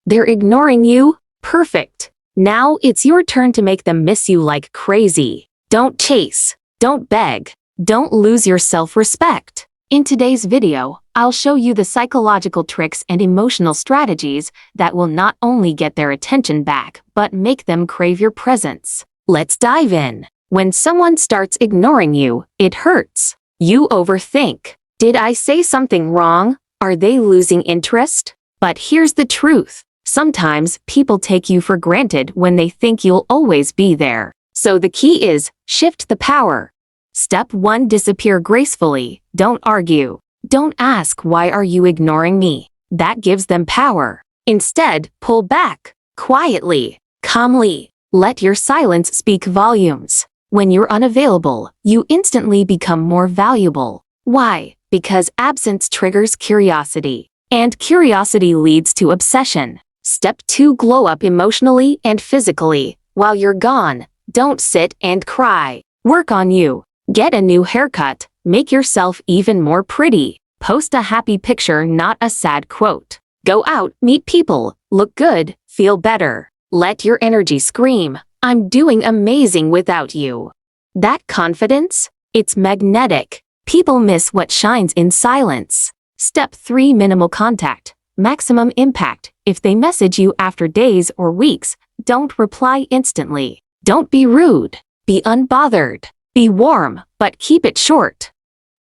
They're ignoring you? Perfect. Now it's your turn to make them miss you like crazy. Don't chase. Don't beg. Don't lose your self-respect. In today's video, I'll show you the psychological tricks and emotional strategies that will not only get their attention back, but make them crave your presence. Let's dive in. When someone starts ignoring you, it hurts. You overthink. Did I say something wrong? Are they losing interest? But here's the truth. Sometimes people take you for granted when they think you'll always be there. So the key is, shift the power. Step 1. Disappear gracefully. Don't argue. Don't ask, why are you ignoring me? That gives them power. Instead, pull back. Quietly. Calmly. Let your silence speak volumes. When you're unavailable, you instantly become more valuable. Why? Because absence triggers curiosity. And curiosity leads to obsession. Step 2. Glow up emotionally and physically. While you're gone, don't sit and cry. Work on you. Get a new haircut. Make yourself even more pretty. Post a happy picture, not a sad quote. Go out, meet people, look good, feel better. Let your energy scream, I'm doing amazing without you. That confidence? It's magnetic. People miss what shines in silence. Step 3. Minimal contact. Maximum impact. If they message you after days or weeks, don't reply instantly. Don't be rude. Be unbothered. Be warm, but keep it short.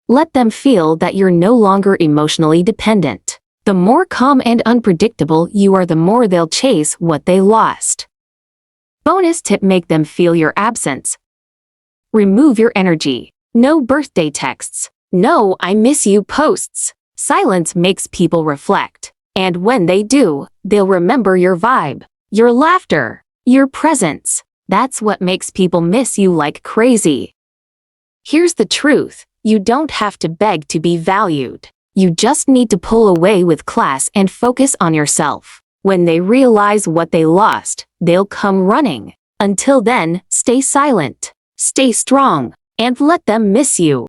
Let them feel that you're no longer emotionally dependent. The more calm and unpredictable you are, the more they'll chase what they lost. Bonus tip: make them feel your absence. Remove your energy. No birthday texts. No I miss you posts. Silence makes people reflect. And when they do, they'll remember your vibe, your laughter, your presence. That's what makes people miss you like crazy. Here's the truth. You don't have to beg to be valued. You just need to pull away with class and focus on yourself. When they realize what they lost, they'll come running. Until then, stay silent, stay strong, and let them miss you.